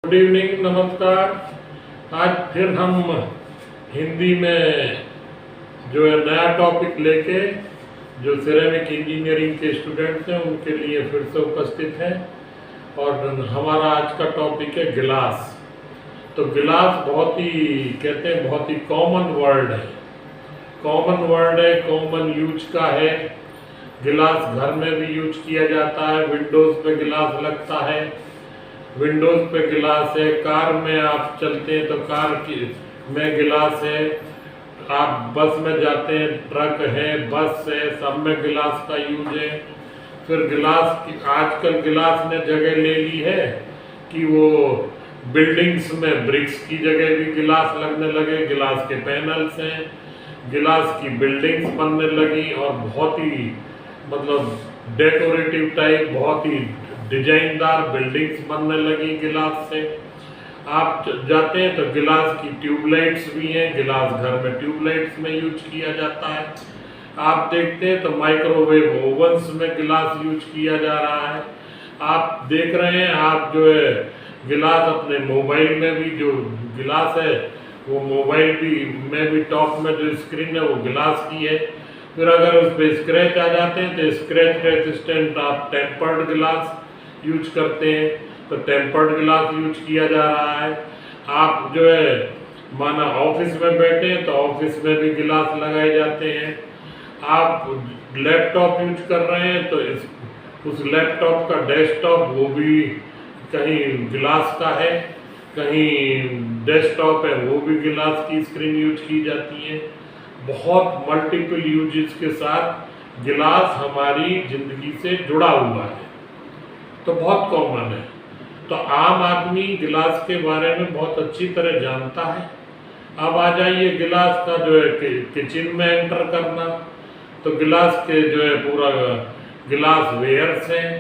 Good evening, नमस्कार। आज फिर हम हिंदी में जो है नया टॉपिक लेके जो सिरेमिक इंजीनियरिंग के स्टूडेंट्स हैं उनके लिए फिर से उपस्थित है। और हमारा आज का टॉपिक है गिलास। तो गिलास बहुत ही कहते हैं बहुत ही कॉमन वर्ड है, कॉमन यूज का है। गिलास घर में भी यूज किया जाता है, विंडोज़ पे गिलास लगता है, विंडोज़ पे गिलास है, कार में आप चलते हैं तो कार में गिलास है, आप बस में जाते हैं, ट्रक है, बस है, सब में गिलास का यूज है। फिर गिलास की आजकल गिलास ने जगह ले ली है कि वो बिल्डिंग्स में ब्रिक्स की जगह भी गिलास लगने लगे, गिलास के पैनल्स हैं, गिलास की बिल्डिंग्स बनने लगी और बहुत ही मतलब डेकोरेटिव टाइप बहुत ही डिजाइनदार बिल्डिंग्स बनने लगी गिलास से। आप जाते हैं तो गिलास की ट्यूबलाइट्स भी हैं, गिलास घर में ट्यूबलाइट्स में यूज किया जाता है। आप देखते हैं तो माइक्रोवेव ओवन्स में गिलास यूज किया जा रहा है। आप देख रहे हैं, आप जो है गिलास अपने मोबाइल में भी जो गिलास है वो मोबाइल में भी टॉप में जो स्क्रीन है वो गिलास की है। फिर अगर उस पर स्क्रैच आ जाते हैं तो स्क्रैच रेसिस्टेंट आप टेम्पर्ड गिलास यूज करते हैं, तो टेम्पर्ड गिलास यूज किया जा रहा है। आप जो है माना ऑफिस में बैठे हैं तो ऑफिस में भी गिलास लगाए जाते हैं। आप लैपटॉप यूज कर रहे हैं तो उस लैपटॉप का डेस्कटॉप वो भी कहीं गिलास का है, कहीं डेस्कटॉप है वो भी गिलास की स्क्रीन यूज की जाती है। बहुत मल्टीपल यूजेस के साथ गिलास हमारी ज़िंदगी से जुड़ा हुआ है, तो बहुत कॉमन है। तो आम आदमी गिलास के बारे में बहुत अच्छी तरह जानता है। अब आ जाइए गिलास का जो है किचन में एंटर करना, तो गिलास के जो है पूरा गिलास वेयर्स हैं।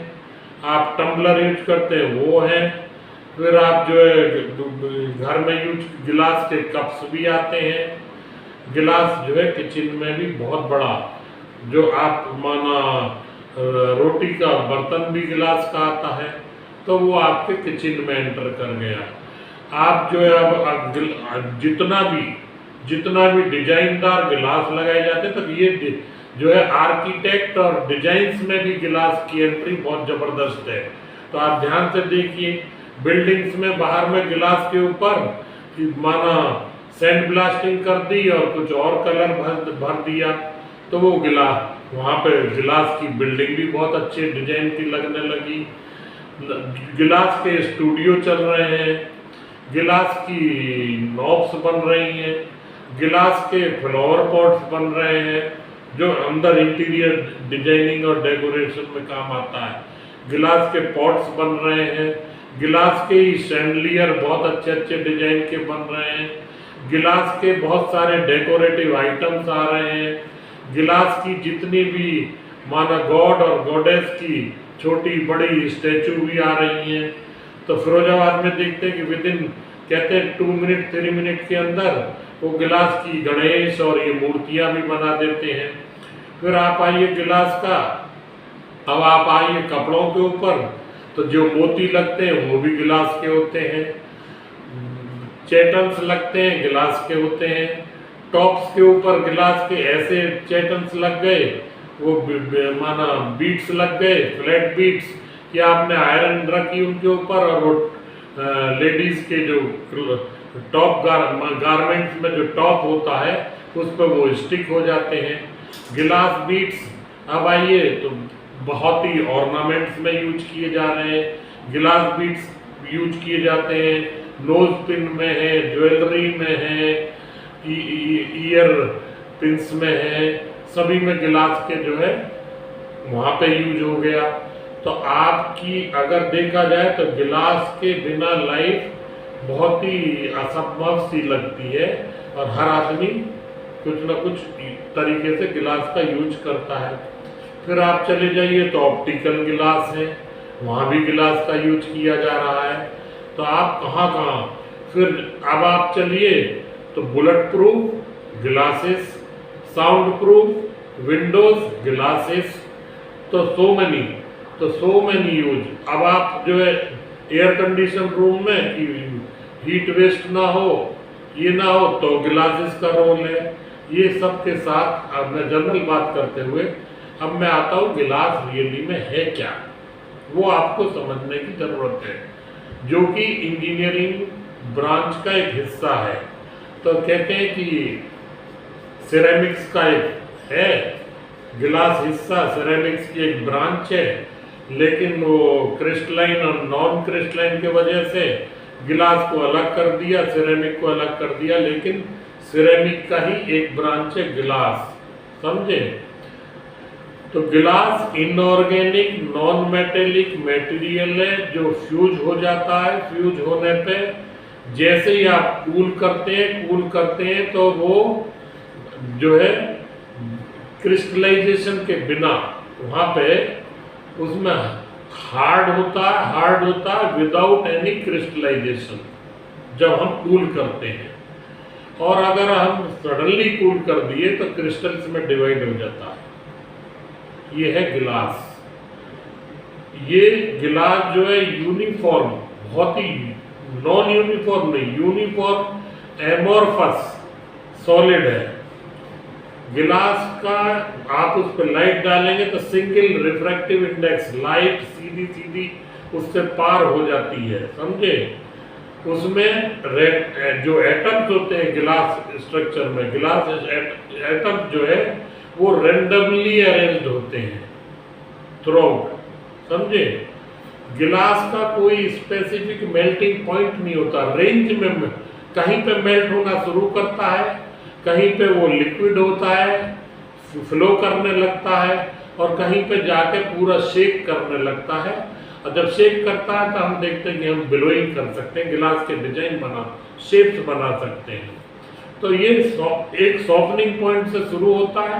आप टम्बलर यूज करते हैं वो हैं। फिर आप जो है घर में यूज गिलास के कप्स भी आते हैं। गिलास जो है किचन में भी बहुत बड़ा जो आप माना रोटी का बर्तन भी गिलास का आता है, तो वो आपके किचन में एंटर कर गया। आप जो है अब जितना भी डिजाइनदार गिलास लगाए जाते हैं, तो ये जो है आर्किटेक्ट और डिजाइन्स में भी गिलास की एंट्री बहुत ज़बरदस्त है। तो आप ध्यान से देखिए, बिल्डिंग्स में बाहर में गिलास के ऊपर माना सैंड ब्लास्टिंग कर दी और कुछ और कलर भर दिया, तो वो गिलास वहाँ पे गिलास की बिल्डिंग भी बहुत अच्छे डिजाइन की लगने लगी। गिलास के स्टूडियो चल रहे हैं, गिलास की नॉब्स बन रही हैं, गिलास के फ्लावर पॉट्स बन रहे हैं जो अंदर इंटीरियर डिजाइनिंग और डेकोरेशन में काम आता है। गिलास के पॉट्स बन रहे हैं, गिलास के ही शैंडलियर बहुत अच्छे अच्छे डिजाइन के बन रहे हैं, गिलास के बहुत सारे डेकोरेटिव आइटम्स आ रहे हैं, गिलास की जितनी भी माना गॉड और गॉडेस की छोटी बड़ी स्टैचू भी आ रही हैं। तो फिरोजाबाद में देखते हैं कि विदिन कहते हैं 2 मिनट 3 मिनट के अंदर वो गिलास की गणेश और ये मूर्तियाँ भी बना देते हैं। फिर आप आइए गिलास का, अब आप आइए कपड़ों के ऊपर, तो जो मोती लगते हैं वो भी गिलास के होते हैं, चैटन्स लगते हैं गिलास के होते हैं, टॉप्स के ऊपर गिलास के ऐसे चैटन्स लग गए, वो माना बीट्स लग गए, फ्लैट बीट्स, कि आपने आयरन रखी उनके ऊपर और वो लेडीज़ के जो टॉप गारमेंट्स में जो टॉप होता है उस पर वो स्टिक हो जाते हैं गिलास बीट्स। अब आइए तो बहुत ही ऑर्नामेंट्स में यूज किए जा रहे हैं, गिलास बीट्स यूज किए जाते हैं, नोज पिन में है, ज्वेलरी में है, ईयर पिंस में है, सभी में गिलास के जो है वहाँ पे यूज हो गया। तो आपकी अगर देखा जाए तो गिलास के बिना लाइफ बहुत ही असंभव सी लगती है और हर आदमी कुछ ना कुछ तरीके से गिलास का यूज करता है। फिर आप चले जाइए तो ऑप्टिकल गिलास है, वहाँ भी गिलास का यूज किया जा रहा है। तो आप कहाँ फिर अब आप चलिए तो bullet proof glasses, sound proof Windows glasses, तो सो मैनी यूज। अब आप जो है एयर कंडीशन रूम में कि हीट वेस्ट ना हो, ये ना हो, तो गिलासेस का रोल है। ये सब के साथ अब मैं जनरल बात करते हुए अब मैं आता हूँ गिलास रियली में है क्या, वो आपको समझने की जरूरत है, जो कि इंजीनियरिंग ब्रांच का एक हिस्सा है। तो कहते हैं कि सिरेमिक्स का एक है गिलास हिस्सा, सिरेमिक्स की एक ब्रांच है, लेकिन वो क्रिस्टलाइन और नॉन क्रिस्टलाइन के वजह से गिलास को अलग कर दिया, सिरेमिक को अलग कर दिया, लेकिन सिरेमिक का ही एक ब्रांच है गिलास, समझे। तो गिलास इनऑर्गेनिक नॉन मेटेलिक मटेरियल है जो फ्यूज हो जाता है। फ्यूज होने पे जैसे ही आप कूल करते हैं तो वो जो है क्रिस्टलाइजेशन के बिना वहाँ पे उसमें हार्ड होता है विदाउट एनी क्रिस्टलाइजेशन जब हम कूल करते हैं। और अगर हम सडनली कूल कर दिए तो क्रिस्टल्स में डिवाइड हो जाता है। ये है गिलास। ये गिलास जो है यूनिफॉर्म, बहुत ही नॉन यूनिफॉर्म नहीं, यूनिफॉर्म एमोर्फस सॉलिड है। गिलास का आप उस पर लाइट डालेंगे तो सिंगल रिफ्रैक्टिव इंडेक्स, लाइट सीधी उससे पार हो जाती है, समझे। उसमें जो एटम्स होते हैं गिलास स्ट्रक्चर में, गिलास एटम्स जो है वो रेंडमली अरेंज्ड होते हैं थ्रूआउट, समझे। गिलास का कोई स्पेसिफिक मेल्टिंग पॉइंट नहीं होता, रेंज में कहीं पे मेल्ट होना शुरू करता है, कहीं पे वो लिक्विड होता है, फ्लो करने लगता है, और कहीं पे जाके पूरा शेक करने लगता है। और जब शेक करता है तो हम देखते हैं कि हम ब्लोइंग कर सकते हैं, गिलास के डिजाइन शेप्स बना सकते हैं। तो ये एक सॉफ्टनिंग पॉइंट से शुरू होता है,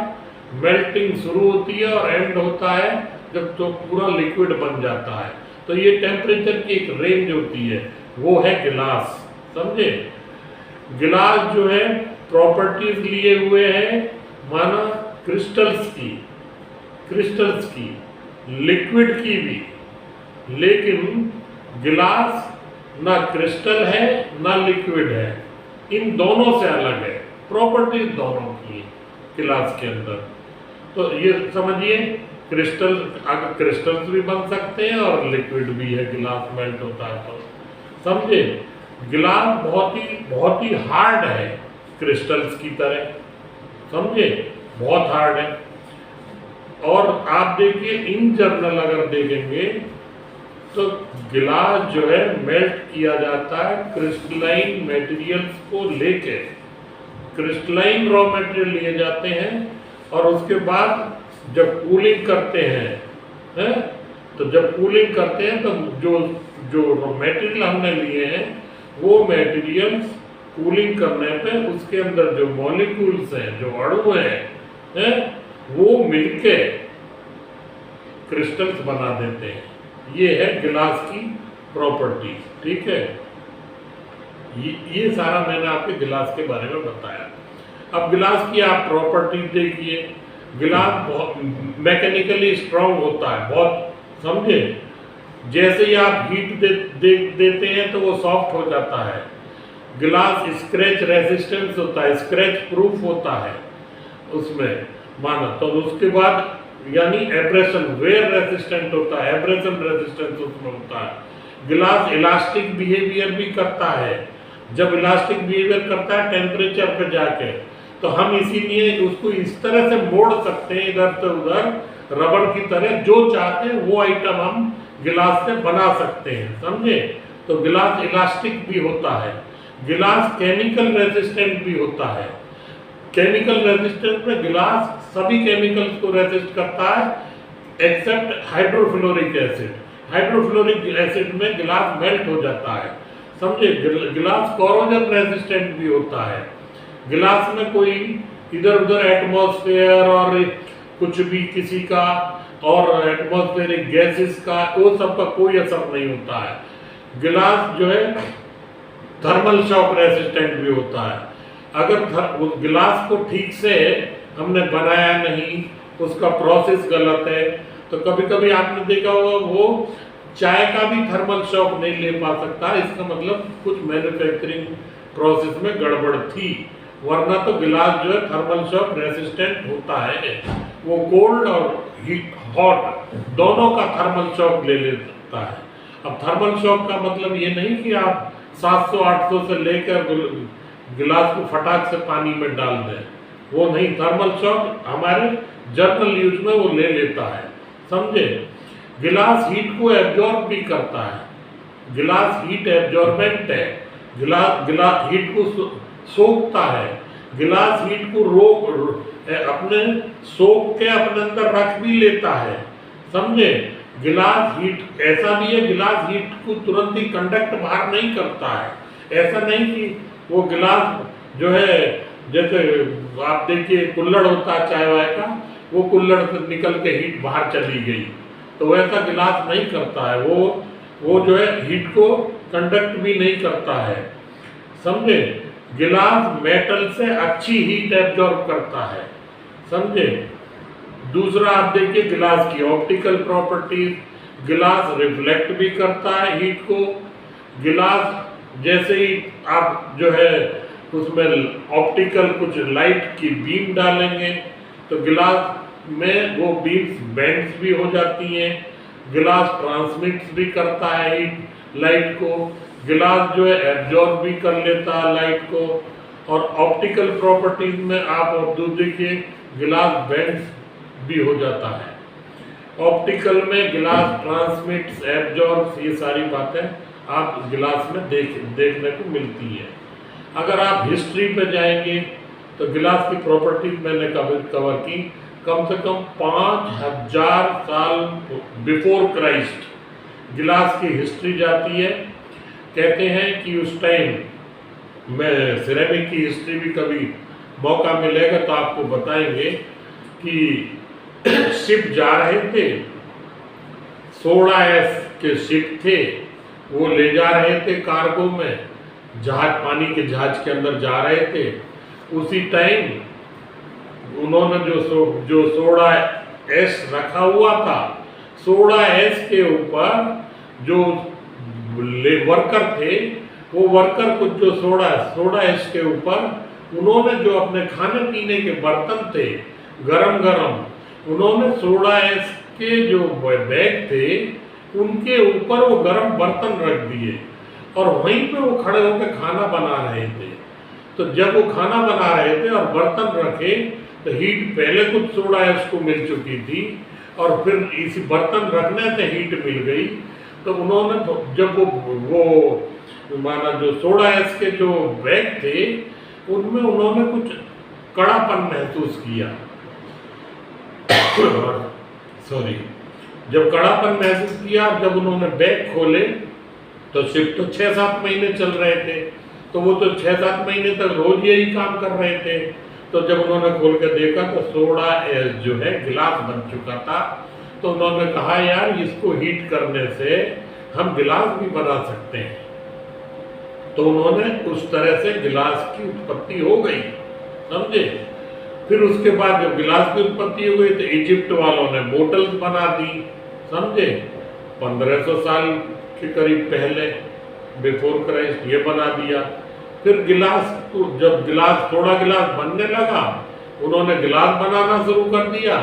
मेल्टिंग शुरू होती है और एंड होता है जब तो पूरा लिक्विड बन जाता है। तो ये टेम्परेचर की एक रेंज होती है, वो है गिलास, समझे। गिलास जो है प्रॉपर्टीज लिए हुए हैं माना क्रिस्टल्स की, लिक्विड की भी, लेकिन गिलास ना क्रिस्टल है ना लिक्विड है, इन दोनों से अलग है, प्रॉपर्टीज दोनों की गिलास के अंदर। तो ये समझिए क्रिस्टल्स भी बन सकते हैं और लिक्विड भी है, गिलास मेल्ट होता है तो, समझे। गिलास बहुत ही हार्ड है क्रिस्टल्स की तरह, समझे, बहुत हार्ड है। और आप देखिए इन जनरल अगर देखेंगे तो गिलास जो है मेल्ट किया जाता है क्रिस्टलाइन मटेरियल्स को लेके, क्रिस्टलाइन रॉ मटेरियल लिए जाते हैं और उसके बाद जब कूलिंग करते हैं, तो जब कूलिंग करते हैं तो जो मटेरियल हमने लिए हैं वो मटेरियल्स कूलिंग करने पे उसके अंदर जो मॉलिक्यूल्स हैं, जो अणु हैं, वो मिलके क्रिस्टल्स बना देते हैं। ये है गिलास की प्रॉपर्टी, ठीक है। ये सारा मैंने आपके गिलास के बारे में बताया। अब गिलास की आप प्रॉपर्टी देखिए। गिलास बहुत मैकेनिकली स्ट्रांग होता है, बहुत, समझे। जैसे ही आप हीट देते हैं तो वो सॉफ्ट हो जाता है। गिलास स्क्रैच रेजिस्टेंस होता है, स्क्रैच प्रूफ होता है उसमें माना। तो उसके बाद यानी एब्रेशन, वेयर रेजिस्टेंट होता है, एब्रेशन रेजिस्टेंस उसमें होता है। गिलास इलास्टिक बिहेवियर भी करता है। जब इलास्टिक बिहेवियर करता है टेम्परेचर पे जाके, तो हम इसीलिए उसको इस तरह से मोड़ सकते हैं इधर से उधर, रबड़ की तरह, जो चाहते हैं वो आइटम हम गिलास से बना सकते हैं, समझे। तो गिलास इलास्टिक भी होता है। गिलास केमिकल रेजिस्टेंट भी होता है। केमिकल रेजिस्टेंस में गिलास सभी केमिकल्स को रेजिस्ट करता है except hydrofluoric acid. Hydrofluoric acid में गिलास मेल्ट हो जाता है, समझे। गिलास कोरोजन रेजिस्टेंट भी होता है। गिलास में कोई इधर उधर एटमॉस्फेयर और कुछ भी किसी का और एटमॉस्फेरिक गैसेस का, वो सब का कोई असर नहीं होता है। गिलास जो है थर्मल शॉक रेजिस्टेंट भी होता है। अगर उस गिलास को ठीक से हमने बनाया नहीं, उसका प्रोसेस गलत है, तो कभी कभी आपने देखा होगा वो चाय का भी थर्मल शॉक नहीं ले पा सकता, इसका मतलब कुछ मैन्युफैक्चरिंग प्रोसेस में गड़बड़ थी, वरना तो गिलास जो है थर्मल शॉक रेसिस्टेंट होता है। वो कोल्ड और हीट हॉट दोनों का थर्मल शॉक ले लेता है। अब थर्मल शॉक का मतलब ये नहीं कि आप 700-800 से लेकर गिलास को फटाक से पानी में डाल दें, वो नहीं। थर्मल शॉक हमारे जनरल यूज में वो ले लेता है, समझे। गिलास हीट को एब्जॉर्ब भी करता है, गिलास हीट एब्जॉर्बेंट है, गिलास हीट को सोखता है, गिलास हीट को अपने सोख के अपने अंदर रख भी लेता है, समझे। गिलास हीट ऐसा भी है, गिलास हीट को तुरंत ही कंडक्ट बाहर नहीं करता है। ऐसा नहीं कि वो गिलास जो है, जैसे आप देखिए कुल्हड़ होता है चाय वाय का, वो कुल्हड़ से निकल के हीट बाहर चली गई, तो वैसा गिलास नहीं करता है। वो जो है हीट को कंडक्ट भी नहीं करता है, समझे। गिलास मेटल से अच्छी हीट एब्जॉर्ब करता है, समझे। दूसरा आप देखिए गिलास की ऑप्टिकल प्रॉपर्टीज, गिलास रिफ्लेक्ट भी करता है हीट को। गिलास जैसे ही आप जो है उसमें ऑप्टिकल कुछ लाइट की बीम डालेंगे तो गिलास में वो बीम्स बेंड्स भी हो जाती हैं। गिलास ट्रांसमिट्स भी करता है हीट लाइट को, गिलास जो है एब्जॉर्ब भी कर लेता है लाइट को। और ऑप्टिकल प्रॉपर्टीज में आप और देखिए गिलास बेंड्स भी हो जाता है। ऑप्टिकल में गिलास ट्रांसमिट्स, एब्जॉर्ब्स, ये सारी बातें आप गिलास में देखने को मिलती है। अगर आप हिस्ट्री पे जाएंगे तो गिलास की प्रॉपर्टीज मैंने कवर की, कम से कम 5000 साल बिफोर क्राइस्ट गिलास की हिस्ट्री जाती है। कहते हैं कि उस टाइम, मैं सिरेमिक की हिस्ट्री भी कभी मौका मिलेगा तो आपको बताएंगे कि शिप जा रहे थे, सोडा एस के शिप थे, वो ले जा रहे थे कार्गो में, जहाज, पानी के जहाज के अंदर जा रहे थे। उसी टाइम उन्होंने जो सोडा एस रखा हुआ था, सोडा एस के ऊपर जो वर्कर थे, वो वर्कर कुछ जो सोडा एस के ऊपर उन्होंने जो अपने खाने पीने के बर्तन थे गरम गरम, उन्होंने सोडा एस के जो बैग थे उनके ऊपर वो गरम बर्तन रख दिए और वहीं पे वो खड़े होकर खाना बना रहे थे। तो जब वो खाना बना रहे थे और बर्तन रखे तो हीट पहले कुछ सोडा एस को मिल चुकी थी और फिर इसी बर्तन रखने से हीट मिल गई। तो उन्होंने जब वो माना जो सोडा एस के जो बैग थे उनमें उन्होंने कुछ कड़ापन महसूस किया सॉरी, जब कड़ापन महसूस किया, जब उन्होंने बैग खोले तो शिप तो 6-7 महीने चल रहे थे, तो वो तो 6-7 महीने तक रोज यही काम कर रहे थे। तो जब उन्होंने खोल कर देखा तो सोडा एस जो है गिलास बन चुका था। तो उन्होंने कहा यार इसको हीट करने से हम गिलास भी बना सकते हैं। तो उन्होंने उस तरह से गिलास की उत्पत्ति हो गई, समझे। फिर उसके बाद जब गिलास की उत्पत्ति हो गई तो इजिप्ट वालों ने बोटल्स बना दी, समझे। 1500 साल के करीब पहले बिफोर क्राइस्ट ये बना दिया। फिर गिलास को जब थोड़ा गिलास बनने लगा, उन्होंने गिलास बनाना शुरू कर दिया,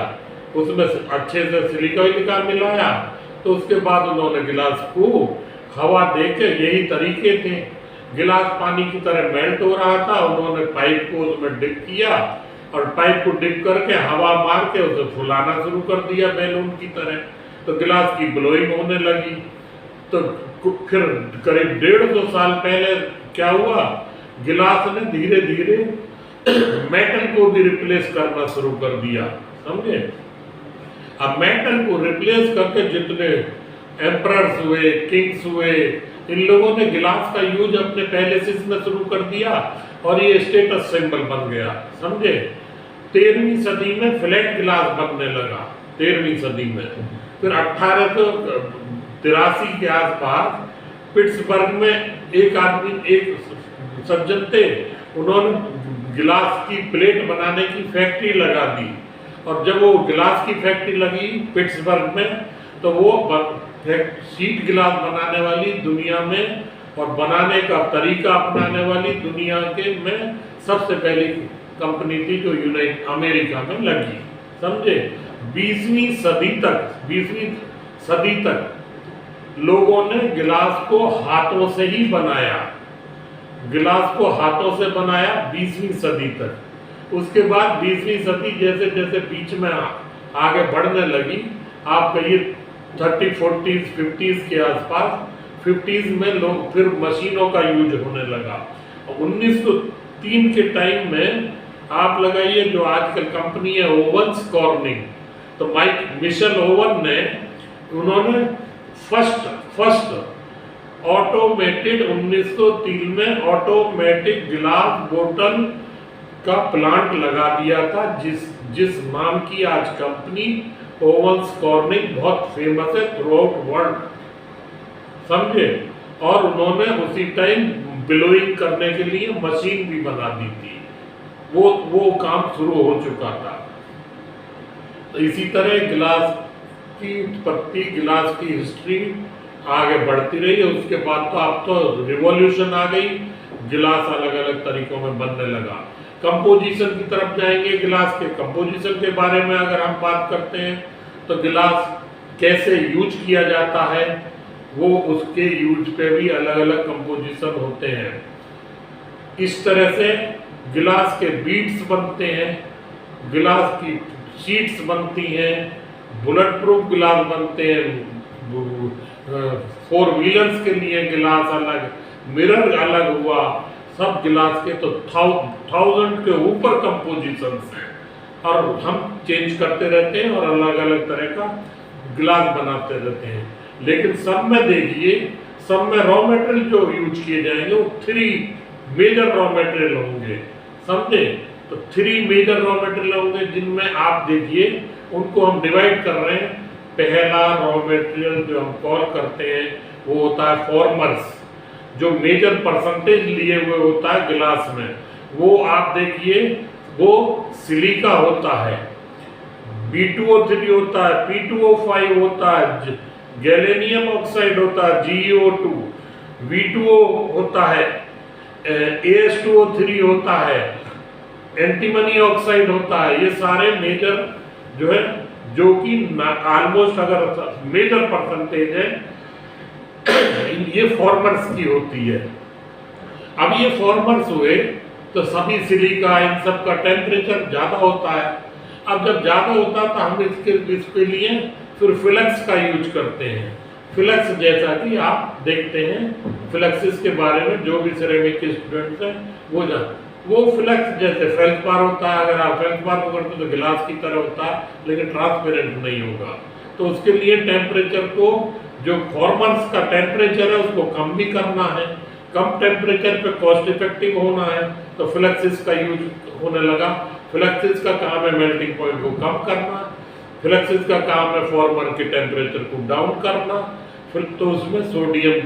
उसमें अच्छे से सिलिका मिलाया। तो उसके बाद उन्होंने गिलास को हवा देके, यही तरीके थे, गिलास पानी की तरह मेल्ट हो रहा था, उन्होंने पाइप को उसमें डिप किया और पाइप को डिप करके हवा मार के उसे फुलाना शुरू कर दिया बैलून की तरह। तो गिलास की ब्लोइंग होने लगी। तो फिर करीब 150 साल पहले क्या हुआ, गिलास ने धीरे धीरे मेटल को भी रिप्लेस करना शुरू कर दिया, समझे। अब मेटल को रिप्लेस करके जितने एम्परर्स हुए, किंग्स हुए, इन लोगों ने गिलास का यूज अपने पैलेसेस में शुरू कर दिया और ये स्टेटस सिंबल बन गया, समझे। 13वीं सदी में फ्लैट गिलास बनने लगा, 13वीं सदी में। फिर 1883 के आसपास पिट्सबर्ग में एक सज्जन थे, उन्होंने गिलास की प्लेट बनाने की फैक्ट्री लगा दी। और जब वो गिलास की फैक्ट्री लगी पिट्सबर्ग में, तो वो शीट गिलास बनाने वाली दुनिया में और बनाने का तरीका अपनाने वाली दुनिया के में सबसे पहली कंपनी थी जो अमेरिका में लगी। समझे? 20वीं सदी तक लोगों ने गिलास को हाथों से ही बनाया, गिलास को हाथों से बनाया 20वीं सदी तक। उसके बाद 20वीं सदी जैसे जैसे बीच में आगे बढ़ने लगी, आप कहिए 30, 40, 50s के आसपास, 50s में लोग फिर मशीनों का यूज होने लगा। 1903 के टाइम में आप लगाइए जो आजकल कंपनी है ओवन्स कॉर्निंग, तो मिशेल ओवन ने उन्होंने फर्स्ट ऑटोमेटेड 1903 में ऑटोमेटिक गिलास बोतल का प्लांट लगा दिया था, जिस नाम की आज कंपनी ओवन्स कॉर्निंग बहुत फेमस है थ्रू आउट वर्ल्ड। समझे? और उन्होंने उसी टाइम बिलोइंग करने के लिए मशीन भी बना दी थी, वो काम शुरू हो चुका था। तो इसी तरह गिलास की उत्पत्ति, गिलास की हिस्ट्री आगे बढ़ती रही है। उसके बाद तो अब तो रिवॉल्यूशन आ गई, गिलास अलग अलग तरीकों में बनने लगा। कंपोजिशन की तरफ जाएंगे, गिलास के कंपोजिशन के बारे में अगर हम बात करते हैं तो गिलास कैसे यूज किया जाता है, वो उसके यूज पे भी अलग अलग कंपोजिशन होते हैं। इस तरह से गिलास के बीड्स बनते हैं, गिलास की शीट्स बनती हैं, बुलेट प्रूफ गिलास बनते हैं, 4 व्हीलर्स के लिए गिलास अलग, मिरर अलग हुआ, सब गिलास के तो 1000 के ऊपर कंपोजिशंस हैं और हम चेंज करते रहते हैं और अलग अलग तरह का गिलास बनाते रहते हैं। लेकिन सब में देखिए, सब में रॉ मटेरियल जो यूज किए जाएंगे वो 3 मेजर रॉ मटेरियल होंगे। समझे? तो 3 मेजर रॉ मटेरियल होंगे, जिनमें आप देखिए उनको हम डिवाइड कर रहे हैं। पहला रॉ मटेरियल जो हम कॉल करते हैं वो होता है फॉर्मर्स, जो मेजर परसेंटेज लिए हुए होता है गिलास में, वो आप देखिए वो सिलिका होता है, B2O3 होता है, P2O5 होता है, गैलेनियम ऑक्साइड होता है, GeO2, V2O होता है, AS2O3 होता है, एंटीमनी ऑक्साइड होता है। ये सारे मेजर जो है, जो कि ऑलमोस्ट अगर मेजर परसेंटेज है, ये फॉर्मर्स की होती है। अब ये फॉर्मर्स हुए तो सभी सिलिका इन सब का टेम्परेचर ज्यादा होता है। अब जब ज्यादा होता है तो हम इसके लिए फिर फ्लक्स का यूज करते हैं। फ्लक्स जैसा कि आप देखते हैं, फ्लक्सिस के बारे में जो भी सिरेमिक के स्टूडेंट्स हैं वो फ्लक्स जैसे फेल्सपार होता है। अगर आप फेल्सपार को करते तो गिलास की तरह होता है, लेकिन ट्रांसपेरेंट नहीं होगा। तो उसके लिए टेम्परेचर को, जो फॉर्मर्स का टेम्परेचर है उसको कम भी करना है, कम टेम्परेचर पे कॉस्ट इफेक्टिव होना है, तो फ्लक्सिस का यूज होने लगा। फ्लक्सिस का काम है मेल्टिंग पॉइंट को कम करना, फ्लक्सिस का काम है फॉर्मर के टेम्परेचर को डाउन करना। फिर तो उसमें sodium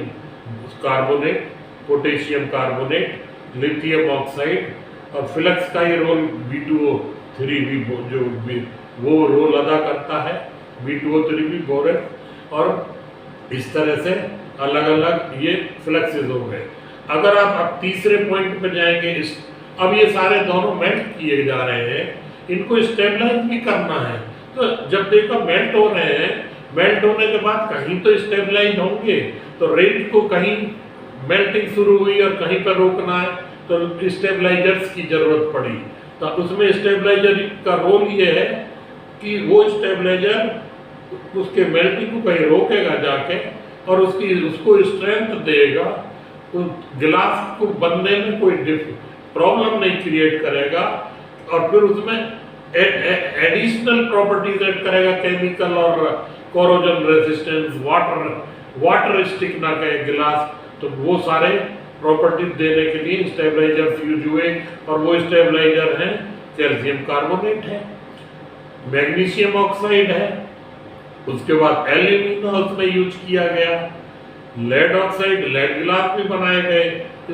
carbonate, potassium carbonate, lithium oxide और फ्लक्स का ये रोल B2O3 भी जो वो रोल अदा करता है, B2O3 भी बोरेन, और इस तरह से अलग अलग ये फ्लक्सेस हो गए। अगर आप अब तीसरे पॉइंट पे जाएंगे, अब ये सारे दोनों मेल्ट किए जा रहे हैं, इनको स्टेबलाइज भी करना है। तो जब देखो मेल्ट हो रहे हैं, मेल्ट होने के बाद कहीं तो स्टेबलाइज होंगे, तो रेंज को कहीं मेल्टिंग शुरू हुई और कहीं पर रोकना है तो स्टेबलाइजर्स की जरूरत पड़ी। तो उसमें स्टेबलाइजर का रोल ये है कि वो स्टेबलाइजर उसके मेल्टिंग को कहीं रोकेगा जाके और उसको स्ट्रेंथ देगा, तो गिलास को बनने में कोई प्रॉब्लम नहीं क्रिएट करेगा, और फिर उसमें एडिशनल प्रॉपर्टीज ऐड करेगा, केमिकल और कोरोजन रेजिस्टेंस, वाटर स्टिक ना करे गिलास, तो वो सारे प्रॉपर्टीज देने के लिए स्टेबलाइजर्स यूज हुए। और वो स्टेबलाइजर हैं कैल्शियम कार्बोनेट है, मैग्नीशियम ऑक्साइड है, उसके बाद एल्यूमिना उसमें यूज किया गया, लेड ऑक्साइड, लेड गिलास भी बनाए गए,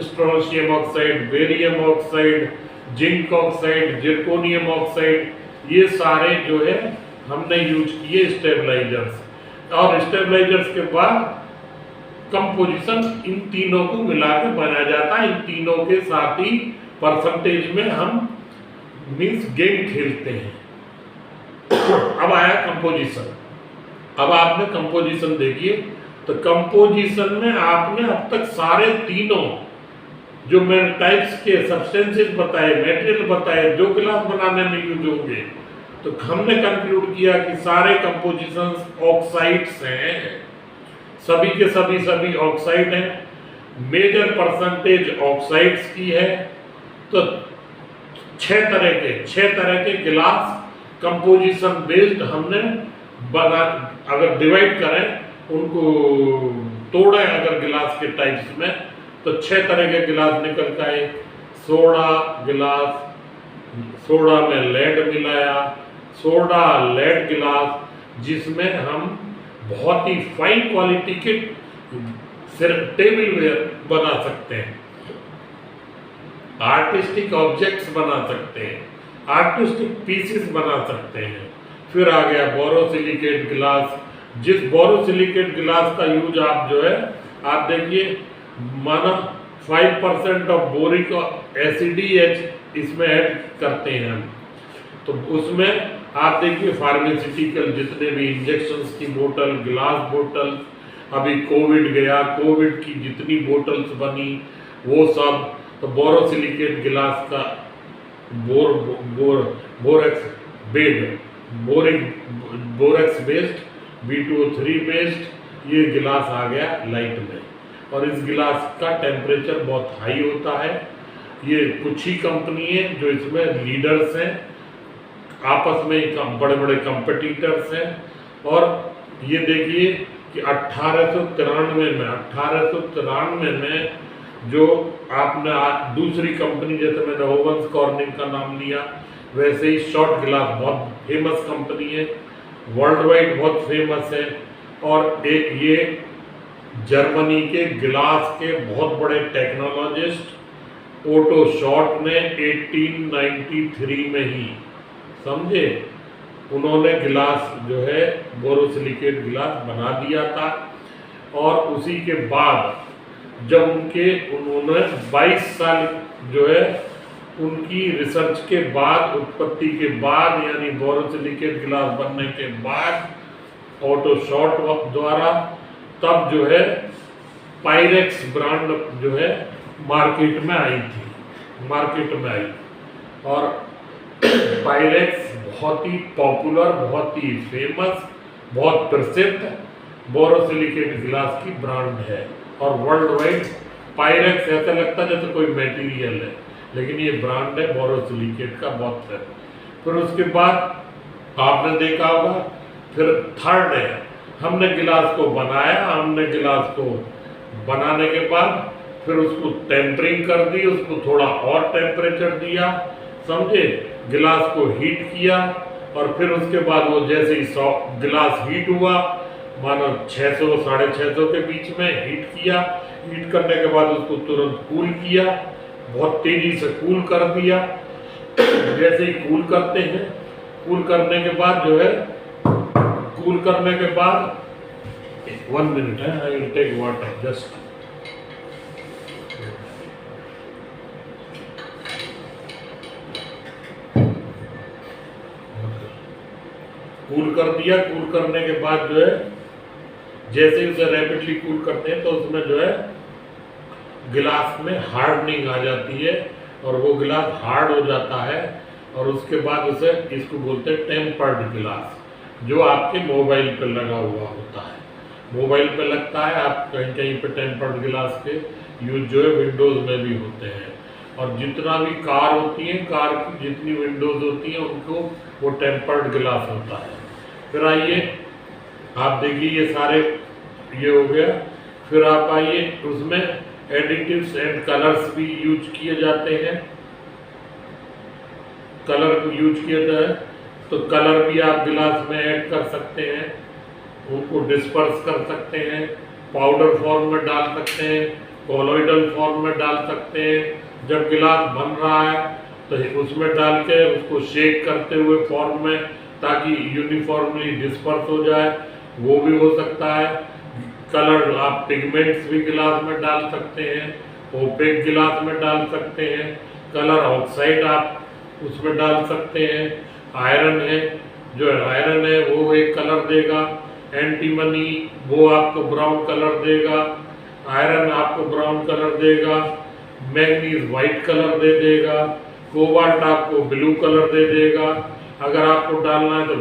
strontium oxide, barium oxide, zinc oxide, zirconium oxide, ये सारे जो है हमने यूज किए स्टेबलाइजर्स। और स्टेबलाइजर्स के बाद कंपोजिशन इन तीनों को मिला के बनाया जाता है। इन तीनों के साथ ही परसेंटेज में हम मीन्स गेम खेलते हैं। अब आया कंपोजिशन। अब आपने कंपोजिशन देखिए, तो कंपोजिशन में आपने अब तक सारे तीनों जो मैंने टाइप्स के सब्सटेंसेस बताए, मटेरियल बताए जो गिलास बनाने में यूज होंगे, तो हमने कंक्लूड किया कि सारे कंपोजिशंस ऑक्साइड्स हैं, सभी के सभी ऑक्साइड हैं, मेजर परसेंटेज ऑक्साइड्स की है। तो छह तरह के गिलास कंपोजिशन बेस्ड हमने बना, अगर डिवाइड करें उनको तोड़े अगर गिलास के टाइप्स में, तो 6 तरह के गिलास निकल के आए। सोडा गिलास, सोडा में लेड मिलाया, सोडा लेड गिलास, जिसमें हम बहुत ही फाइन क्वालिटी के टेबलवेयर बना सकते हैं, आर्टिस्टिक ऑब्जेक्ट्स बना सकते हैं, आर्टिस्टिक पीसेस बना सकते हैं। फिर आ गया बोरोसिलिकेट गिलास, जिस बोरोसिलिकेट गिलास का यूज आप जो है आप देखिए, माना 5% ऑफ बोरिक एसिड इसमें ऐड करते हैं हम, तो उसमें आप देखिए फार्मास्यूटिकल जितने भी इंजेक्शंस की बोतल, ग्लास बोतल, अभी कोविड गया, कोविड की जितनी बोतल्स बनी वो सब, तो बोरोसिलिकेट गिलास का बोरेक्स बेस्ड B2O3 बेस्ड ये गिलास आ गया लाइट में। और इस गिलास का टेम्परेचर बहुत हाई होता है। ये कुछ ही कंपनी है जो इसमें लीडर्स हैं, आपस में बड़े बड़े कंपटीटर्स हैं। और ये देखिए कि 1893 में जो आपने दूसरी कंपनी, जैसे मैंने ओवंस कॉर्निंग का नाम लिया, वैसे ही शॉर्ट गिलास बहुत फेमस कंपनी है, वर्ल्ड वाइड बहुत फेमस है। और एक ये जर्मनी के गिलास के बहुत बड़े टेक्नोलॉजिस्ट ओटो शॉर्ट ने 1893 में ही, समझे, उन्होंने गिलास जो है बोरोसिलिकेट गिलास बना दिया था। और उसी के बाद जब उन्होंने 22 साल जो है उनकी रिसर्च के बाद, उत्पत्ति के बाद, यानी बोरोसिलिकेट गिलास बनने के बाद ऑटो शॉर्ट द्वारा, तब जो है पायरेक्स ब्रांड जो है मार्केट में आई। और पायरेक्स बहुत ही पॉपुलर, बहुत ही फेमस, बहुत प्रसिद्ध बोरोसिलिकेट गिलास की ब्रांड है। और वर्ल्ड वाइड पायरेक्स ऐसा लगता है जैसे कोई मटेरियल है, लेकिन ये ब्रांड है बोरोसिलिकेट का, बहुत है। फिर उसके बाद आपने देखा होगा, फिर थर्ड है, हमने गिलास को बनाया, हमने गिलास को बनाने के बाद फिर उसको टेम्परिंग कर दी, उसको थोड़ा और टेम्परेचर दिया, समझे, गिलास को हीट किया। और फिर उसके बाद वो जैसे ही गिलास हीट हुआ, मानो 600 साढ़े 600 के बीच में हीट किया, हीट करने के बाद उसको तुरंत कूल किया, बहुत तेजी से कूल कर दिया। जैसे ही कूल करते हैं, कूल करने के बाद जो है, कूल करने के बाद 1 मिनट है, I will take water just. Cool कर दिया, कूल करने के बाद जो है, जैसे ही उसे रैपिडली कूल करते हैं तो उसमें जो है गिलास में हार्डनिंग आ जाती है और वो गिलास हार्ड हो जाता है। और उसके बाद उसे, इसको बोलते हैं टेम्पर्ड गिलास, जो आपके मोबाइल पे लगा हुआ होता है। मोबाइल पे लगता है, आप कहीं कहीं पे टेम्पर्ड गिलास के यूज जो है विंडोज़ में भी होते हैं। और जितना भी कार होती है, कार की जितनी विंडोज़ होती हैं उनको वो टेम्पर्ड गिलास होता है। फिर आइए आप देखिए, ये सारे ये हो गया। फिर आप आइए, उसमें एडिटिव्स एंड कलर्स भी यूज किए जाते हैं, कलर को यूज किया जाए तो कलर भी आप गिलास में ऐड कर सकते हैं, उनको डिस्पर्स कर सकते हैं, पाउडर फॉर्म में डाल सकते हैं, कोलोइडल फॉर्म में डाल सकते हैं। जब गिलास बन रहा है तो उसमें डाल के उसको शेक करते हुए फॉर्म में, ताकि यूनिफॉर्मली डिस्पर्स हो जाए। वो भी हो सकता है। कलर आप पिगमेंट्स भी गिलास में डाल सकते हैं, ओपेक गिलास में डाल सकते हैं, कलर ऑक्साइड आप उसमें डाल सकते हैं। आयरन है, जो आयरन है वो एक कलर देगा, एंटीमनी वो आपको ब्राउन कलर देगा, आयरन आपको ब्राउन कलर देगा, मैग्नीज वाइट कलर दे देगा, कोबाल्ट आपको ब्लू कलर दे देगा। अगर आपको डालना है तो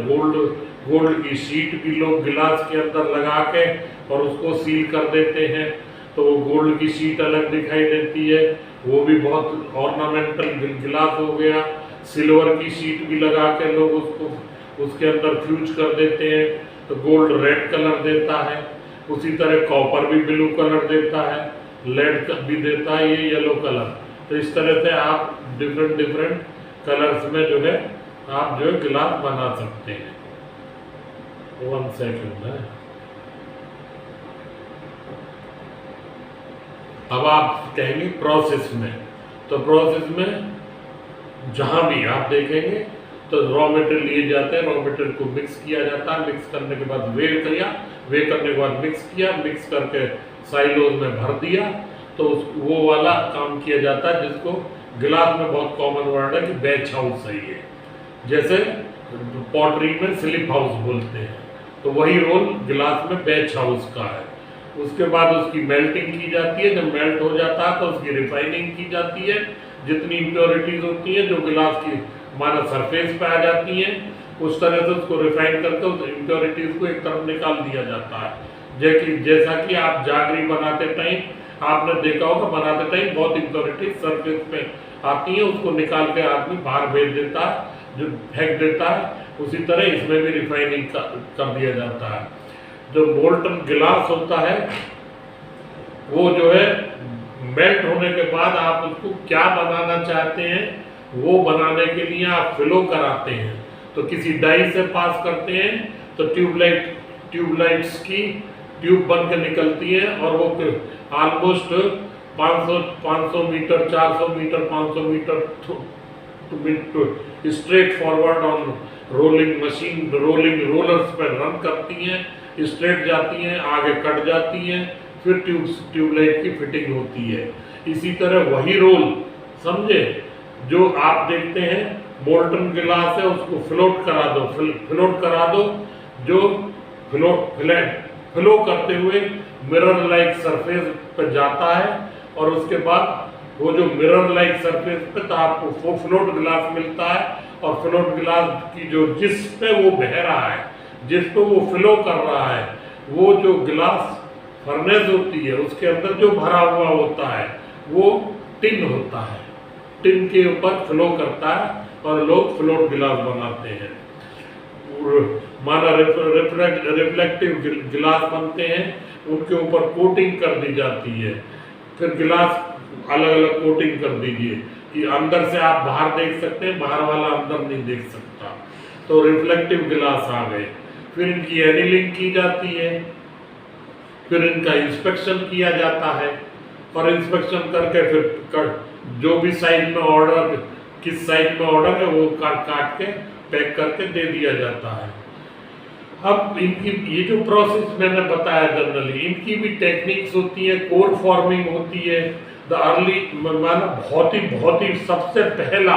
गोल्ड की शीट भी लोग गिलास के अंदर लगा के और उसको सील कर देते हैं, तो वो गोल्ड की शीट अलग दिखाई देती है, वो भी बहुत ऑर्नामेंटल गिलास हो गया। सिल्वर की शीट भी लगा के लोग उसको उसके अंदर फ्यूज कर देते हैं, तो गोल्ड रेड कलर देता है। उसी तरह कॉपर भी ब्लू कलर देता है, लेड भी देता है ये येलो कलर। तो इस तरह से आप डिफरेंट कलर्स में जो है आप जो है गिलास बना सकते हैं। 1 सेकंड है। अब आप कहेंगे प्रोसेस में, तो प्रोसेस में जहां भी आप देखेंगे तो रॉ मटेरियल लिए जाते हैं, रॉ मटेरियल को मिक्स किया जाता है, मिक्स करने के बाद वे करने के बाद मिक्स किया, मिक्स करके साइलोज में भर दिया, तो वो वाला काम किया जाता है जिसको गिलास में बहुत कॉमन वर्ड है कि बैच हाउस सही है, जैसे पॉटरी में स्लिप हाउस बोलते हैं, तो वही रोल गिलास में बैच हाउस का है। उसके बाद उसकी मेल्टिंग की जाती है, जब मेल्ट हो जाता है तो उसकी रिफाइनिंग की जाती है, जितनी इम्प्योरिटीज होती है जो गिलास की हमारा सरफेस पे आ जाती हैं, उस तरह से उसको रिफाइन करके उस इम्प्योरिटीज को एक तरफ निकाल दिया जाता है। जैसा कि आप जागरी बनाते टाइम आपने देखा होगा, बनाते टाइम बहुत इम्प्योरिटीज सरफेस पे आती है, उसको निकाल के आदमी बाहर भेज देता है, जो फेंक देता है। उसी तरह इसमें भी रिफाइनिंग कर दिया जाता है। जो मोल्टन गिलास होता है वो जो है मेल्ट होने के बाद आप उसको क्या बनाना चाहते हैं वो बनाने के लिए आप फ्लो कराते हैं, तो किसी डाई से पास करते हैं तो ट्यूबलाइट्स की ट्यूब बन के निकलती है, और वो almost 500 meter 400 meter 500 meter straight forward on rolling machine rollers पर रन करती हैं, स्ट्रेट जाती हैं, आगे कट जाती हैं, फिर ट्यूबलाइट की फिटिंग होती है। इसी तरह वही रोल समझे जो आप देखते हैं मोल्टन गिलास है उसको फ्लोट करा दो, जो फ्लो करते हुए मिरर लाइक सरफेस पर जाता है, और उसके बाद वो जो मिरर लाइक सरफेस पे तो आपको फ्लोट गिलास मिलता है, और फ्लोट गिलास की जो जिस पे वो बह रहा है, जिस पे वो फ्लो कर रहा है, वो जो गिलास फर्नेस होती है उसके अंदर जो भरा हुआ होता है वो टिन होता है, टिन के ऊपर फ्लो करता है और लोग फ्लोट गिलास बनाते हैं। माना रिफ्लेक्टिव गिलास बनते हैं, उनके ऊपर कोटिंग कर दी जाती है, फिर गिलास अलग अलग कोटिंग कर दीजिए कि अंदर से आप बाहर देख सकते हैं, बाहर वाला अंदर नहीं देख सकता, तो रिफ्लेक्टिव गिलास आ गए। फिर इनकी एनीलिंग की जाती है, फिर इनका इंस्पेक्शन किया जाता है, और इंस्पेक्शन करके फिर जो भी साइज में ऑर्डर किस साइज में ऑर्डर है वो काट के पैक करके दे दिया जाता है। अब इनकी ये जो प्रोसेस मैंने बताया जनरली, इनकी भी टेक्निक्स होती है, कोर फॉर्मिंग होती है। द अर्ली माना बहुत ही सबसे पहला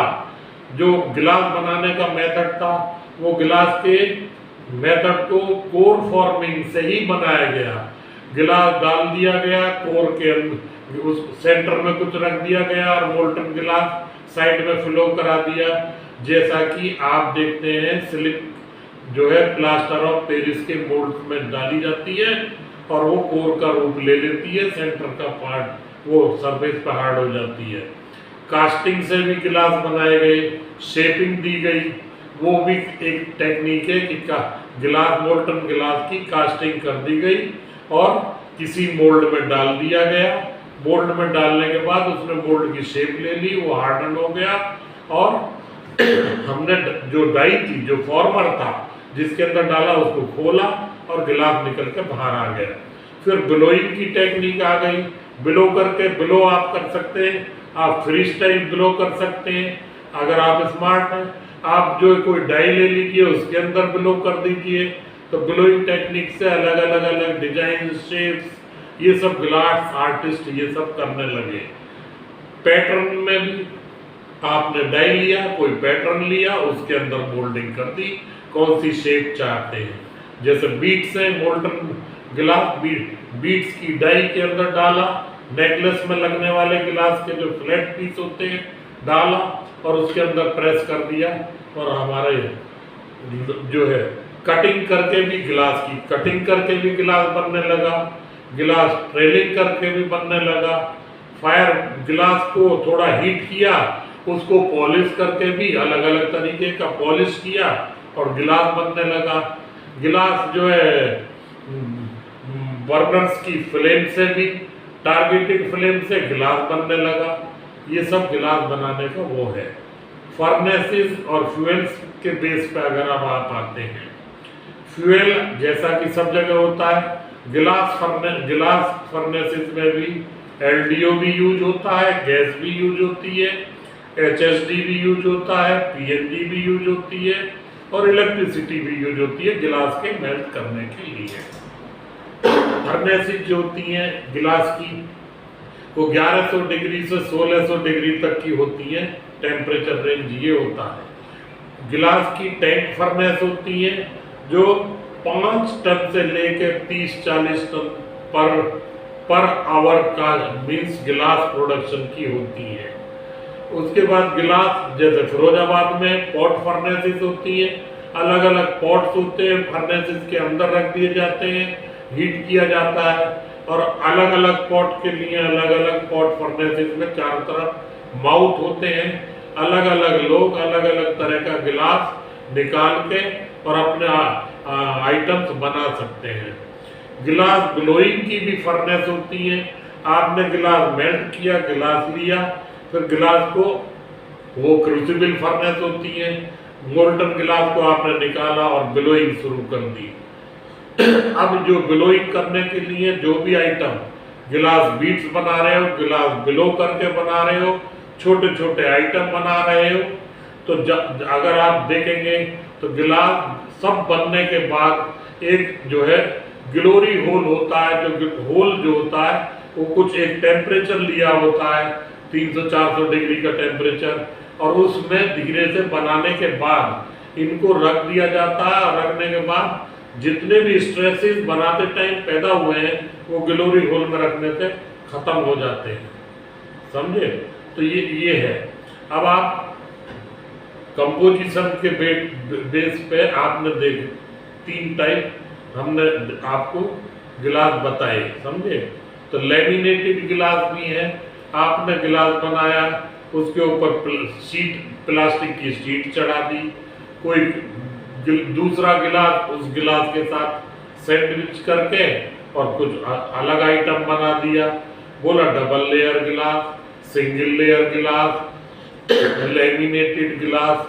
जो गिलास बनाने का मेथड था वो गिलास के मेथड को कोर फॉर्मिंग से ही बनाया गया। गिलास डाल दिया गया, कोर के अंदर उस सेंटर में कुछ रख दिया गया और मोल्टन गिलास साइड में फ्लो करा दिया, जैसा कि आप देखते हैं स्लिप जो है प्लास्टर ऑफ पेरिस के मोल्ड में डाली जाती है और वो कोर का रूप ले लेती है, सेंटर का पार्ट वो सरफेस पर हार्ड हो जाती है। कास्टिंग से भी गिलास बनाए गए, शेपिंग दी गई, वो भी एक टेक्निक है कि गिलास मोल्टन गिलास की कास्टिंग कर दी गई और किसी मोल्ड में डाल दिया गया। मोल्ड में डालने के बाद उसने मोल्ड की शेप ले ली, वो हार्डन हो गया और हमने जो डाई थी, जो फॉर्मर था जिसके अंदर डाला, उसको खोला और गिलास निकल के बाहर आ गया। फिर ब्लोइंग की टेक्निक आ गई, ब्लो करके ब्लो आप कर सकते हैं, आप फ्री स्टाइल ब्लो कर सकते हैं। अगर आप स्मार्ट हैं, आप जो कोई डाई ले लीजिए उसके अंदर ब्लो कर दीजिए, तो ग्लोइंग टेक्निक से अलग अलग अलग डिजाइन, शेप्स, ये सब ग्लास आर्टिस्ट ये सब करने लगे। पैटर्न में भी आपने डाई लिया, कोई पैटर्न लिया, उसके अंदर मोल्डिंग कर दी, कौन सी शेप चाहते हैं। जैसे बीट्स है, मोल्टन गिलास बीट्स की डाई के अंदर डाला, नेकलेस में लगने वाले गिलास के जो फ्लैट पीस होते हैं डाला और उसके अंदर प्रेस कर दिया, और हमारे जो है कटिंग करके भी गिलास की कटिंग करके भी गिलास बनने लगा, गिलास ट्रेलिंग करके भी बनने लगा। फायर गिलास को थोड़ा हीट किया, उसको पॉलिश करके भी अलग अलग तरीके का पॉलिश किया और गिलास बनने लगा। गिलास जो है बर्नर्स की फ्लेम से भी, टारगेटेड फ्लेम से गिलास बनने लगा। ये सब गिलास बनाने का वो है। फर्नेसेस और फ्यूल्स के बेस पे अगर अब आप आते हैं, फ्यूल जैसा कि सब जगह होता है, गिलास फर्नेसेस में भी एलडीओ भी यूज होता है, गैस भी यूज होती है, एचएसडी भी यूज होता है, पीएनजी भी यूज होती है और इलेक्ट्रिसिटी भी यूज होती है गिलास के मेल्ट करने के लिए। फर्नेसेस जो होती हैं गिलास की, वो 1100 डिग्री से 1600 डिग्री तक की होती है, टेम्परेचर रेंज ये होता है। गिलास की टैंक फर्नेस होती है जो 5 टन से लेकर 30-40 टन पर आवर का मीन्स गिलास प्रोडक्शन की होती है। उसके बाद गिलास जैसे फिरोजाबाद में पॉट फर्नेसेस होती है, अलग अलग पॉट्स होते हैं, फर्नेसेस के अंदर रख दिए जाते हैं, हीट किया जाता है और अलग अलग पॉट के लिए अलग अलग पॉट फर्नेसेस में चारों तरफ माउथ होते हैं। अलग अलग लोग अलग अलग तरह का गिलास निकाल के और अपने आइटम्स बना सकते हैं। गिलास ग्लोइंग की भी फर्नेस होती है। आपने गिलास मेल्ट किया, गिलास लिया, फिर गिलास को वो क्रूसिबल फर्नेस होती है, मोल्टन गिलास को आपने निकाला और ग्लोइंग शुरू कर दी। अब जो ग्लोइंग करने के लिए जो भी आइटम गिलास बीट्स बना रहे हो, गिलास ग्लो करके बना रहे हो, छोटे छोटे आइटम बना रहे हो, तो अगर आप देखेंगे तो गिलास सब बनने के बाद एक जो है ग्लोरी होल होता है, जो होल जो होता है वो कुछ एक टेम्परेचर लिया होता है, 300-400 डिग्री का टेम्परेचर, और उसमें धीरे से बनाने के बाद इनको रख दिया जाता है और रखने के बाद जितने भी स्ट्रेसेस बनाते टाइम पैदा हुए हैं वो ग्लोरी होल में रखने से खत्म हो जाते हैं। समझे? तो ये है। अब आप कंपोजिशन के बेस पे आपने देख 3 टाइप हमने आपको गिलास बताए, समझे? तो लेमिनेटेड गिलास भी है, आपने गिलास बनाया, उसके ऊपर प्लास्टिक की शीट चढ़ा दी, कोई दूसरा गिलास उस गिलास के साथ सैंडविच करके और कुछ अलग आइटम बना दिया, बोला डबल लेयर गिलास, सिंगल लेयर गिलास, लेमिनेटेड गिलास,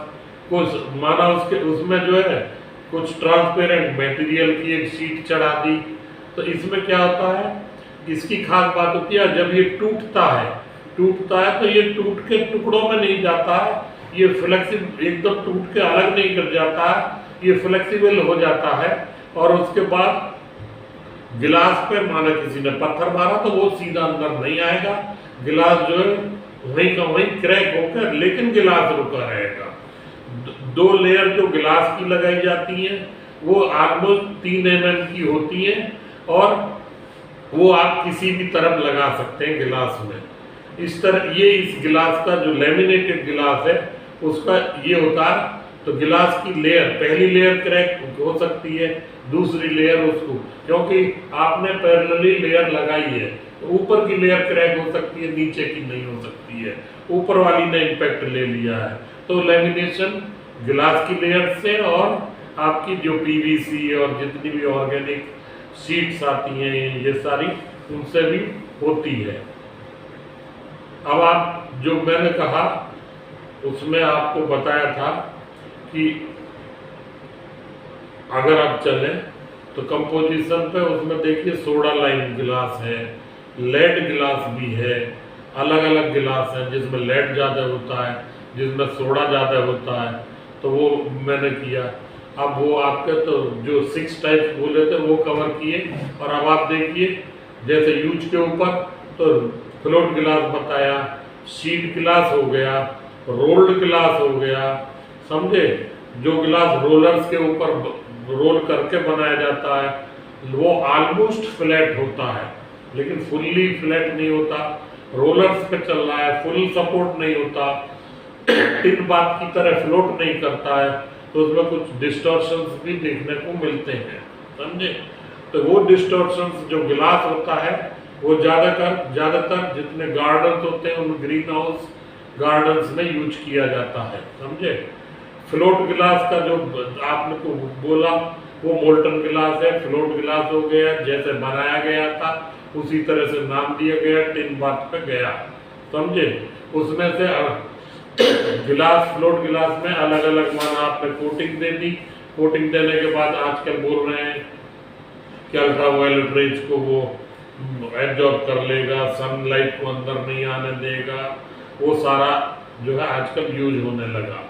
कुछ माना उसमें जो है कुछ ट्रांसपेरेंट मटेरियल की एक शीट चढ़ा दी। तो इसमें क्या होता है, इसकी खास बात होती है जब ये टूटता है तो ये टूट के टुकड़ों में नहीं जाता है, ये फ्लेक्सिबल एकदम टूट के अलग नहीं कर जाता है, ये फ्लेक्सिबल हो जाता है। और उसके बाद गिलास पे माना किसी ने पत्थर मारा तो वो सीधा अंदर नहीं आएगा, गिलास जो है वहीं का वहीं क्रैक होकर लेकिन गिलास रुका रहेगा। 2 लेयर जो गिलास की लगाई जाती है वो ऑलमोस्ट 3 mm की होती है और वो आप किसी भी तरफ लगा सकते हैं गिलास में। इस तरह ये इस गिलास का जो लेमिनेटेड गिलास है उसका ये होता है। तो गिलास की लेयर, पहली लेयर क्रैक हो सकती है, दूसरी लेयर उसको, क्योंकि आपने पैरेलली लेयर लगाई है, ऊपर की लेयर क्रैक हो सकती है, नीचे की नहीं हो सकती है, ऊपर वाली ने इम्पैक्ट ले लिया है। तो लेमिनेशन गिलास की लेयर से और आपकी जो पीवीसी और जितनी भी ऑर्गेनिक शीट्स आती हैं ये सारी उनसे भी होती है। अब आप जो मैंने कहा उसमें आपको बताया था कि अगर आप चलें तो कंपोजिशन पे उसमें देखिए सोडा लाइम गिलास है, लेड गिलास भी है, अलग अलग गिलास है जिसमें लेड ज़्यादा होता है, जिसमें सोडा ज़्यादा होता है, तो वो मैंने किया। अब वो आपके तो जो 6 टाइप्स बोले थे वो कवर किए। और अब आप देखिए जैसे यूज के ऊपर तो फ्लोट गिलास बताया, शीट गिलास हो गया, रोल्ड गिलास हो गया, समझे। जो गिलास रोलर्स के ऊपर रोल करके बनाया जाता है वो ऑलमोस्ट फ्लैट होता है, लेकिन फुल्ली फ्लैट नहीं होता, रोलर्स पे चल रहा है, फुल सपोर्ट नहीं होता, टिन बात की तरह फ्लोट नहीं करता है, तो उसमें कुछ डिस्टॉर्शंस भी देखने को मिलते हैं, समझे। तो वो डिस्टॉर्शंस जो गिलास होता है वो ज़्यादातर जितने गार्डन्स होते हैं उन ग्रीन हाउस गार्डन्स में यूज किया जाता है, समझे। फ्लोट गिलास का जो आपने को बोला वो मोल्टन गिलास है, फ्लोट गिलास हो गया, जैसे बनाया गया था उसी तरह से नाम दिया गया, टिन बात पे गया, समझे। उसमें से गिलास फ्लोट गिलास में अलग अलग माना आपने कोटिंग दे दी, कोटिंग देने के बाद आजकल बोल रहे हैं कि अल्ट्रावायलेट रेज को वो एब्जॉर्ब कर लेगा, सनलाइट को अंदर नहीं आने देगा, वो सारा जो है आजकल यूज होने लगा।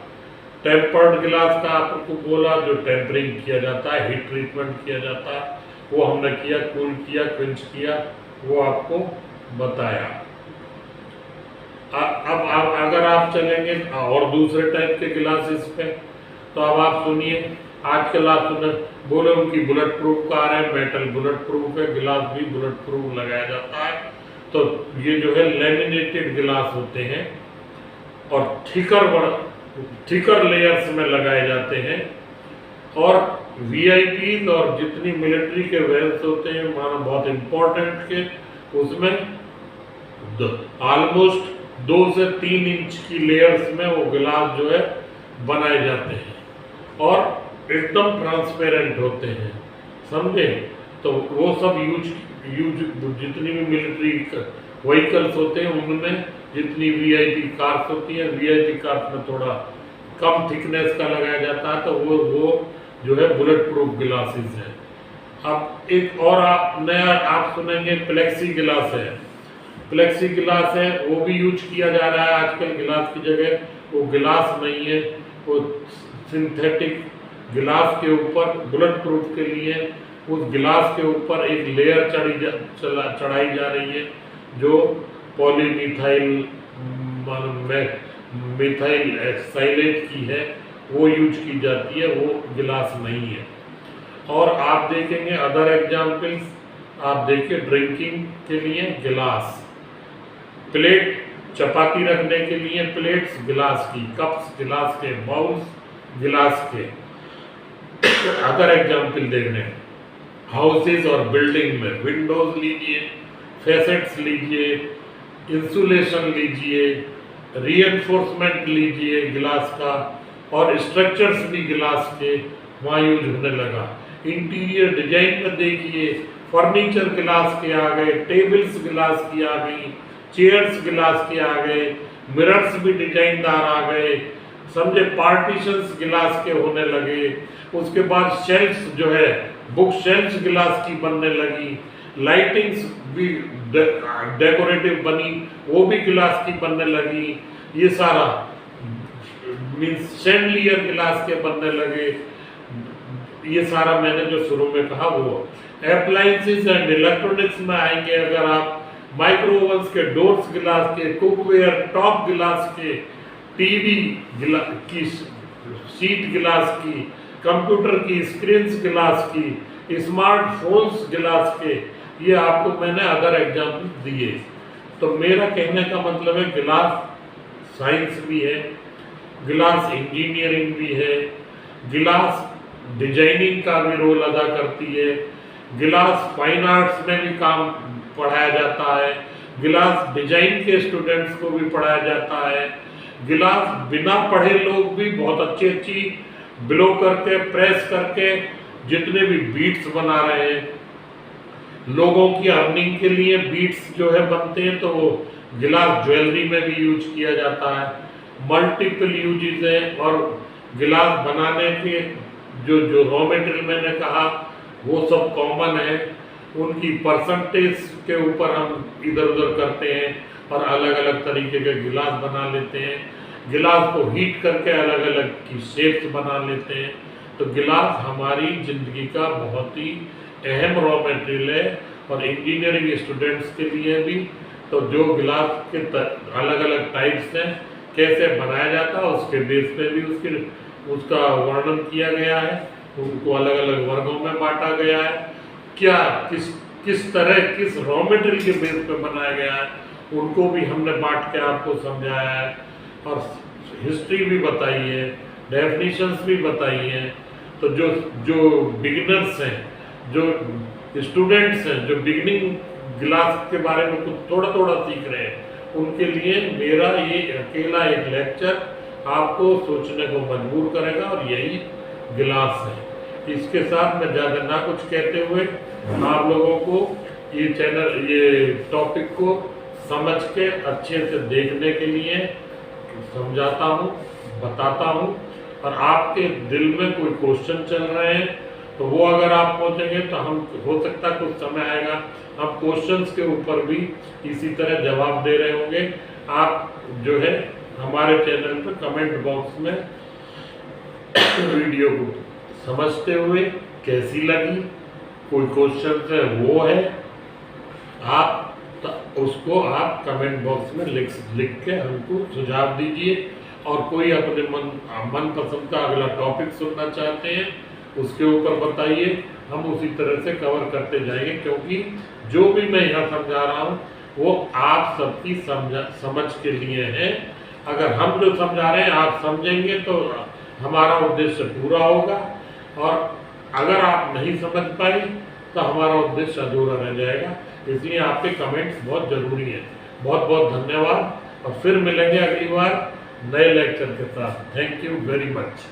टेम्पर्ड गिलास का आपको बोला जो टेम्परिंग किया जाता है, हीट ट्रीटमेंट किया जाता है, वो हमने किया, कूल किया, क्विंच किया, वो आपको बताया। अब अगर आप चलेंगे और दूसरे टाइप के गिलासेस पे, तो अब आप सुनिए, आजकल आप सुने बोले उनकी बुलेट प्रूफ कार है, मेटल बुलेट प्रूफ है, गिलास भी बुलेट प्रूफ लगाया जाता है। तो ये जो है लेमिनेटेड गिलास होते हैं और थिकर लेयर्स में लगाए जाते हैं। और वीआईपी और जितनी मिलिट्री के वेल्स होते हैं माना बहुत इंपॉर्टेंट के, उसमें ऑलमोस्ट 2 से 3 इंच की लेयर्स में वो गिलास जो है बनाए जाते हैं और एकदम ट्रांसपेरेंट होते हैं, समझे। तो वो सब यूज जितनी भी मिलिट्री व्हीकल्स होते हैं उनमें जितनी वीआईपी कार्स होती है, वीआईपी कार्स में थोड़ा कम थिकनेस का लगाया जाता है, तो वो जो है बुलेट प्रूफ गिलासेस है। अब एक और नया आप सुनेंगे प्लेक्सी गिलास है। प्लेक्सी गिलास है, वो भी यूज किया जा रहा है आजकल गिलास की जगह। वो गिलास नहीं है, वो सिंथेटिक गिलास के ऊपर बुलेट प्रूफ के लिए उस गिलास के ऊपर एक लेयर चढ़ाई जा रही है जो पॉलीमिथाइल मिथाइल साइलेट की है, वो यूज की जाती है, वो गिलास नहीं है। और आप देखेंगे अदर एग्जाम्पल्स, आप देखिए ड्रिंकिंग के लिए गिलास, प्लेट चपाती रखने के लिए प्लेट्स गिलास की, कप्स गिलास के, बाउल्स गिलास के। अदर एग्जाम्पल देखने हाउसेस और बिल्डिंग में विंडोज लीजिए, फेसेट्स लीजिए, इंसुलेशन लीजिए, रीएनफोर्समेंट लीजिए गिलास का, और स्ट्रक्चर्स भी गिलास के वहाँ यूज होने लगा। इंटीरियर डिजाइन में देखिए फर्नीचर गिलास के आ गए, टेबल्स गिलास की आ गई, चेयर्स गिलास के आ गए, मिरर्स भी डिजाइनदार आ गए, समझे। पार्टीशंस गिलास के होने लगे। उसके बाद शेल्फ्स जो है बुक शेल्फ्स गिलास की बनने लगी, लाइटिंग्स भी डेकोरेटिव बनी, वो भी गिलास की बनने लगी। ये सारा मीन्स शैंडलियर गिलास के बनने लगे। ये सारा मैंने जो शुरू में कहा वो अप्लायंसेस एंड इलेक्ट्रॉनिक्स में आएंगे। अगर आप माइक्रोवेव्स के डोर्स गिलास के, कुकवेयर टॉप गिलास के, टीवी की शीट गिलास की, कंप्यूटर की स्क्रीन्स गिलास की, स्मार्टफोन्स गिलास के, ये आपको मैंने अदर एग्जाम्पल दिए। तो मेरा कहने का मतलब है गिलास साइंस भी है, गिलास इंजीनियरिंग भी है, गिलास डिजाइनिंग का भी रोल अदा करती है, गिलास फाइन आर्ट्स में भी काम पढ़ाया जाता है, गिलास डिजाइन के स्टूडेंट्स को भी पढ़ाया जाता है, गिलास बिना पढ़े लोग भी बहुत अच्छी ब्लो करके प्रेस करके जितने भी बीट्स बना रहे हैं, लोगों की अर्निंग के लिए बीट्स जो है बनते हैं, तो वो गिलास ज्वेलरी में भी यूज किया जाता है। मल्टीपल यूजेस है। और गिलास बनाने के जो रॉ मटेरियल मैंने कहा वो सब कॉमन है, उनकी परसेंटेज के ऊपर हम इधर उधर करते हैं और अलग अलग तरीके के गिलास बना लेते हैं। गिलास को हीट करके अलग अलग की शेप्स बना लेते हैं, तो गिलास हमारी ज़िंदगी का बहुत ही अहम रॉ मटेरियल है, और इंजीनियरिंग स्टूडेंट्स के लिए भी। तो जो गिलास के अलग अलग टाइप्स हैं, कैसे बनाया जाता है, उसके बेस पे भी उसका वर्णन किया गया है, उनको अलग अलग वर्गों में बांटा गया है, क्या किस तरह किस रॉ मटेरियल के बेस पे बनाया गया है, उनको भी हमने बांट के आपको समझाया है, और हिस्ट्री भी बताई है, डेफिनेशंस भी बताई हैं। तो जो बिगिनर्स हैं, जो स्टूडेंट्स हैं, जो बिगिनिंग गिलास के बारे में कुछ थोड़ा थोड़ा सीख रहे हैं, उनके लिए मेरा ये अकेला एक लेक्चर आपको सोचने को मजबूर करेगा, और यही गिलास है। इसके साथ मैं ज़्यादा ना कुछ कहते हुए आप लोगों को ये टॉपिक को समझ के अच्छे से देखने के लिए समझाता हूँ, बताता हूँ। और आपके दिल में कोई क्वेश्चन चल रहे हैं तो वो अगर आप पूछेंगे तो हम हो सकता कुछ समय आएगा हम क्वेश्चंस के ऊपर भी इसी तरह जवाब दे रहे होंगे। आप जो है हमारे चैनल पर कमेंट बॉक्स में वीडियो को समझते हुए कैसी लगी, कोई क्वेश्चन है वो है, आप उसको आप कमेंट बॉक्स में लिख के हमको सुझाव दीजिए। और कोई अपने मनपसंद का अगला टॉपिक सुनना चाहते हैं उसके ऊपर बताइए, हम उसी तरह से कवर करते जाएंगे, क्योंकि जो भी मैं यहाँ समझा रहा हूँ वो आप सबकी समझ के लिए है। अगर हम जो समझा रहे हैं आप समझेंगे तो हमारा उद्देश्य पूरा होगा, और अगर आप नहीं समझ पाए तो हमारा उद्देश्य अधूरा रह जाएगा। इसलिए आपके कमेंट्स बहुत ज़रूरी है। बहुत बहुत धन्यवाद, और फिर मिलेंगे अगली बार नए लेक्चर के साथ। Thank you very much.